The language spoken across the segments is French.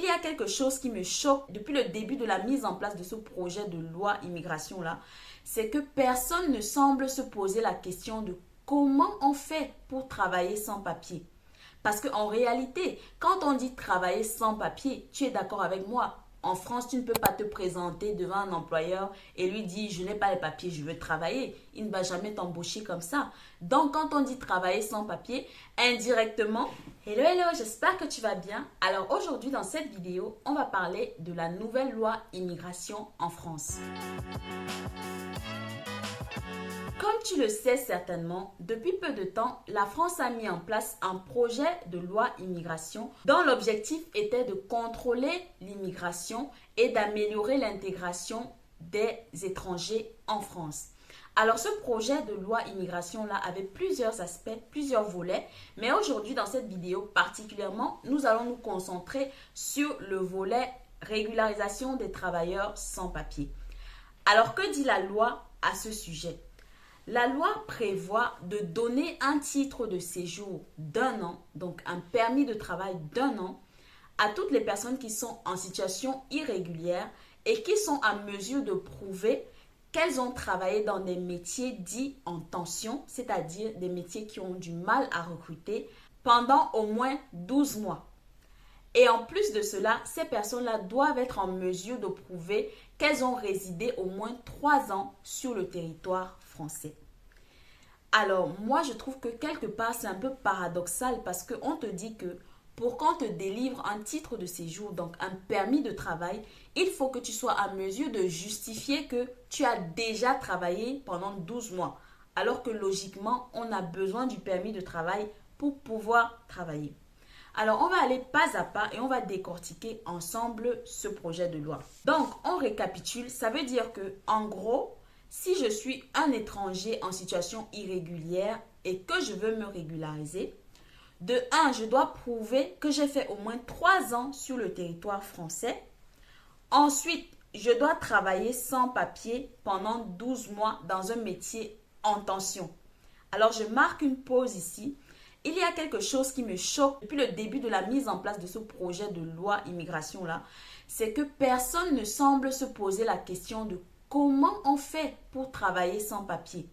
y a quelque chose qui me choque depuis le début de la mise en place de ce projet de loi immigration-là, c'est que personne ne semble se poser la question de comment on fait pour travailler sans papier. Parce qu'en réalité, quand on dit travailler sans papier, tu es d'accord avec moi. En France, tu ne peux pas te présenter devant un employeur et lui dire je n'ai pas les papiers, je veux travailler. Il ne va jamais t'embaucher comme ça. Donc, quand on dit travailler sans papier, indirectement, hello, hello, j'espère que tu vas bien. Alors aujourd'hui, dans cette vidéo, on va parler de la nouvelle loi immigration en France. Comme tu le sais certainement, depuis peu de temps, la France a mis en place un projet de loi immigration dont l'objectif était de contrôler l'immigration et d'améliorer l'intégration des étrangers en France. Alors ce projet de loi immigration-là avait plusieurs aspects, plusieurs volets, mais aujourd'hui dans cette vidéo particulièrement, nous allons nous concentrer sur le volet régularisation des travailleurs sans papier. Alors que dit la loi à ce sujet ? La loi prévoit de donner un titre de séjour d'1 an, donc un permis de travail d'1 an, à toutes les personnes qui sont en situation irrégulière et qui sont à mesure de prouver qu'elles ont travaillé dans des métiers dits en tension, c'est-à-dire des métiers qui ont du mal à recruter pendant au moins 12 mois. Et en plus de cela, ces personnes-là doivent être en mesure de prouver qu'elles ont résidé au moins 3 ans sur le territoire français. Alors, moi, je trouve que quelque part, c'est un peu paradoxal parce qu'on te dit que pour qu'on te délivre un titre de séjour, donc un permis de travail, il faut que tu sois à mesure de justifier que tu as déjà travaillé pendant 12 mois. Alors que logiquement, on a besoin du permis de travail pour pouvoir travailler. Alors, on va aller pas à pas et on va décortiquer ensemble ce projet de loi. Donc, on récapitule. Ça veut dire que, en gros, si je suis un étranger en situation irrégulière et que je veux me régulariser, de 1, je dois prouver que j'ai fait au moins 3 ans sur le territoire français. Ensuite, je dois travailler sans papier pendant 12 mois dans un métier en tension. Alors, je marque une pause ici. Il y a quelque chose qui me choque depuis le début de la mise en place de ce projet de loi immigration-là, c'est que personne ne semble se poser la question de comment on fait pour travailler sans papier.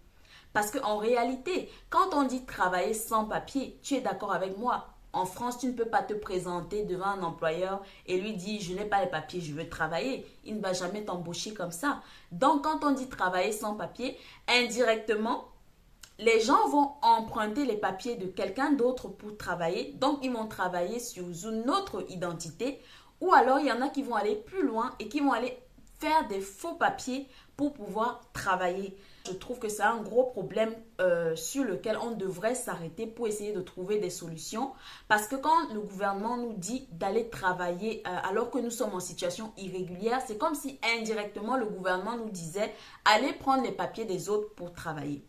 Parce qu'en réalité, quand on dit travailler sans papier, tu es d'accord avec moi. En France, tu ne peux pas te présenter devant un employeur et lui dire je n'ai pas les papiers, je veux travailler. Il ne va jamais t'embaucher comme ça. Donc, quand on dit travailler sans papier, indirectement, les gens vont emprunter les papiers de quelqu'un d'autre pour travailler. Donc, ils vont travailler sous une autre identité. Ou alors, il y en a qui vont aller plus loin et qui vont aller faire des faux papiers pour pouvoir travailler. Je trouve que c'est un gros problème sur lequel on devrait s'arrêter pour essayer de trouver des solutions. Parce que quand le gouvernement nous dit d'aller travailler alors que nous sommes en situation irrégulière, c'est comme si indirectement le gouvernement nous disait allez prendre les papiers des autres pour travailler.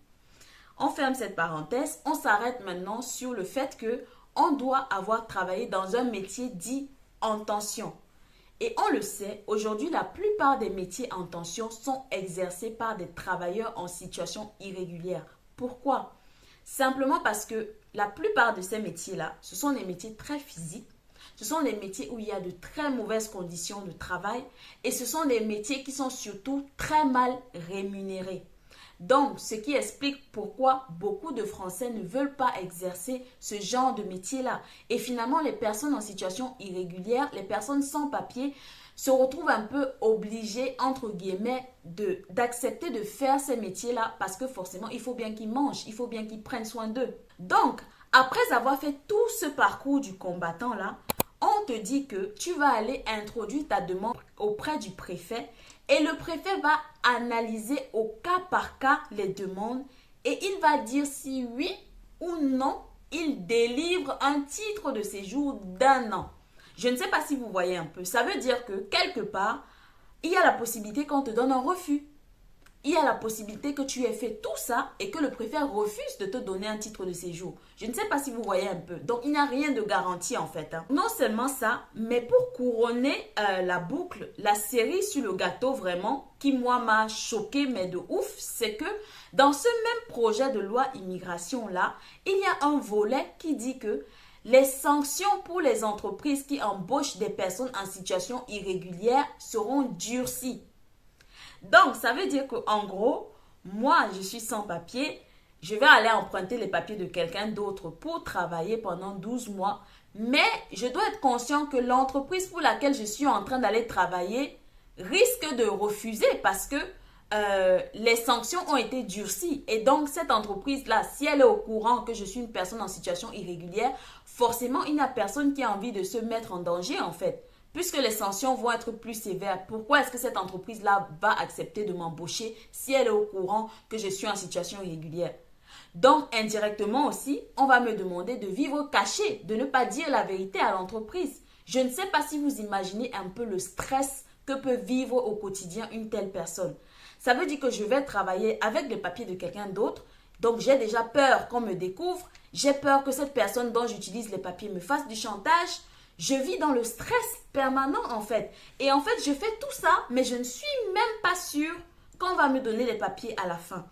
On ferme cette parenthèse, on s'arrête maintenant sur le fait qu'on doit avoir travaillé dans un métier dit en tension. Et on le sait, aujourd'hui, la plupart des métiers en tension sont exercés par des travailleurs en situation irrégulière. Pourquoi? Simplement parce que la plupart de ces métiers-là, ce sont des métiers très physiques. Ce sont des métiers où il y a de très mauvaises conditions de travail et ce sont des métiers qui sont surtout très mal rémunérés. Donc, ce qui explique pourquoi beaucoup de Français ne veulent pas exercer ce genre de métier-là. Et finalement, les personnes en situation irrégulière, les personnes sans papier, se retrouvent un peu obligées, entre guillemets, d'accepter de faire ces métiers-là parce que forcément, il faut bien qu'ils mangent, il faut bien qu'ils prennent soin d'eux. Donc, après avoir fait tout ce parcours du combattant-là, on te dit que tu vas aller introduire ta demande auprès du préfet et le préfet va analyser au cas par cas les demandes et il va dire si oui ou non il délivre un titre de séjour d'1 an. Je ne sais pas si vous voyez un peu. Ça veut dire que quelque part, il y a la possibilité qu'on te donne un refus. Il y a la possibilité que tu aies fait tout ça et que le préfet refuse de te donner un titre de séjour. Je ne sais pas si vous voyez un peu. Donc, il n'y a rien de garanti en fait. Non seulement ça, mais pour couronner la boucle, la cerise sur le gâteau vraiment, qui moi m'a choqué mais de ouf, c'est que dans ce même projet de loi immigration là, il y a un volet qui dit que les sanctions pour les entreprises qui embauchent des personnes en situation irrégulière seront durcies. Donc, ça veut dire qu'en gros, moi, je suis sans papier, je vais aller emprunter les papiers de quelqu'un d'autre pour travailler pendant 12 mois, mais je dois être conscient que l'entreprise pour laquelle je suis en train d'aller travailler risque de refuser parce que les sanctions ont été durcies. Et donc, cette entreprise-là, si elle est au courant que je suis une personne en situation irrégulière, forcément, il n'y a personne qui a envie de se mettre en danger, en fait. Puisque les sanctions vont être plus sévères, pourquoi est-ce que cette entreprise-là va accepter de m'embaucher si elle est au courant que je suis en situation irrégulière? Donc, indirectement aussi, on va me demander de vivre caché, de ne pas dire la vérité à l'entreprise. Je ne sais pas si vous imaginez un peu le stress que peut vivre au quotidien une telle personne. Ça veut dire que je vais travailler avec les papiers de quelqu'un d'autre. Donc, j'ai déjà peur qu'on me découvre. J'ai peur que cette personne dont j'utilise les papiers me fasse du chantage. Je vis dans le stress permanent en fait. Et en fait, je fais tout ça, mais je ne suis même pas sûre qu'on va me donner les papiers à la fin.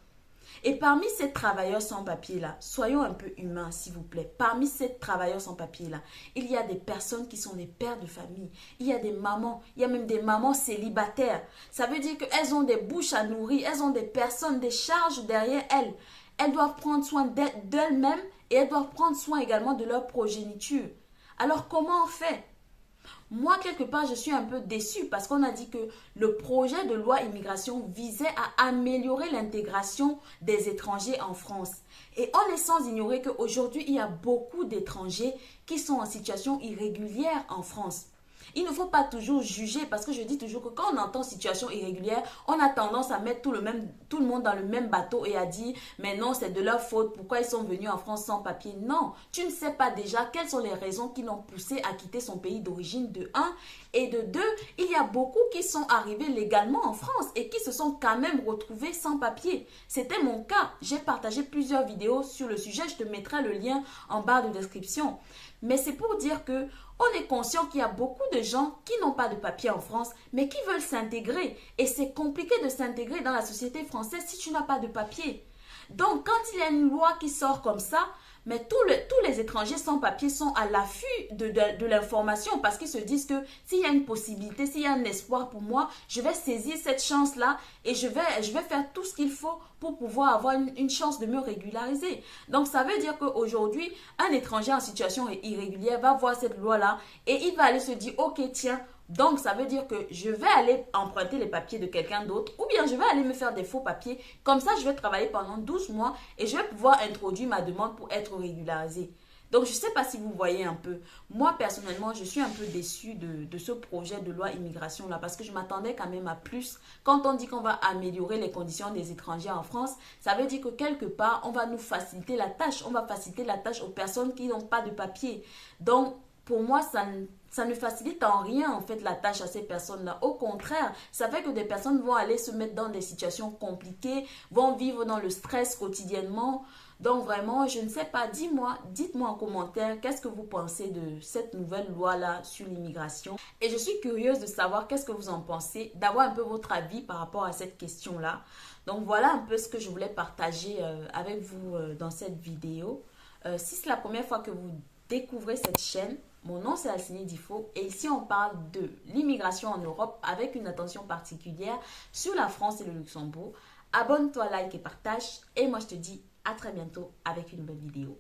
Et parmi ces travailleurs sans papier-là, soyons un peu humains, s'il vous plaît. Parmi ces travailleurs sans papier-là, il y a des personnes qui sont des pères de famille. Il y a des mamans, il y a même des mamans célibataires. Ça veut dire qu'elles ont des bouches à nourrir, elles ont des personnes, des charges derrière elles. Elles doivent prendre soin d'elles-mêmes et elles doivent prendre soin également de leur progéniture. Alors, comment on fait? Moi, quelque part, je suis un peu déçue parce qu'on a dit que le projet de loi immigration visait à améliorer l'intégration des étrangers en France. Et on est sans ignorer qu'aujourd'hui, il y a beaucoup d'étrangers qui sont en situation irrégulière en France. Il ne faut pas toujours juger parce que je dis toujours que quand on entend situation irrégulière, on a tendance à mettre tout le monde dans le même bateau et à dire mais non, c'est de leur faute, pourquoi ils sont venus en France sans papier. Non, tu ne sais pas déjà quelles sont les raisons qui l'ont poussé à quitter son pays d'origine de un. Et de deux, il y a beaucoup qui sont arrivés légalement en France et qui se sont quand même retrouvés sans papier. C'était mon cas. J'ai partagé plusieurs vidéos sur le sujet. Je te mettrai le lien en barre de description. Mais c'est pour dire que on est conscient qu'il y a beaucoup de gens qui n'ont pas de papier en France, mais qui veulent s'intégrer. Et c'est compliqué de s'intégrer dans la société française si tu n'as pas de papier. Donc, quand il y a une loi qui sort comme ça, mais tous les étrangers sans papier sont à l'affût de l'information parce qu'ils se disent que s'il y a une possibilité, s'il y a un espoir pour moi, je vais saisir cette chance-là et je vais faire tout ce qu'il faut pour pouvoir avoir une chance de me régulariser. Donc, ça veut dire qu'aujourd'hui, un étranger en situation irrégulière va voir cette loi-là et il va aller se dire, ok, tiens, donc, ça veut dire que je vais aller emprunter les papiers de quelqu'un d'autre ou bien je vais aller me faire des faux papiers. Comme ça, je vais travailler pendant 12 mois et je vais pouvoir introduire ma demande pour être régularisée. Donc, je ne sais pas si vous voyez un peu. Moi, personnellement, je suis un peu déçue de ce projet de loi immigration-là parce que je m'attendais quand même à plus. Quand on dit qu'on va améliorer les conditions des étrangers en France, ça veut dire que quelque part, on va nous faciliter la tâche. On va faciliter la tâche aux personnes qui n'ont pas de papier. Donc, pour moi, ça ne facilite en rien en fait la tâche à ces personnes-là. Au contraire, ça fait que des personnes vont aller se mettre dans des situations compliquées, vont vivre dans le stress quotidiennement. Donc vraiment, je ne sais pas, dites-moi en commentaire qu'est-ce que vous pensez de cette nouvelle loi-là sur l'immigration. Et je suis curieuse de savoir qu'est-ce que vous en pensez, d'avoir un peu votre avis par rapport à cette question-là. Donc voilà un peu ce que je voulais partager avec vous dans cette vidéo. Si c'est la première fois que vous découvrez cette chaîne, mon nom c'est Alcini Difo et ici on parle de l'immigration en Europe avec une attention particulière sur la France et le Luxembourg. Abonne-toi, like et partage et moi je te dis à très bientôt avec une nouvelle vidéo.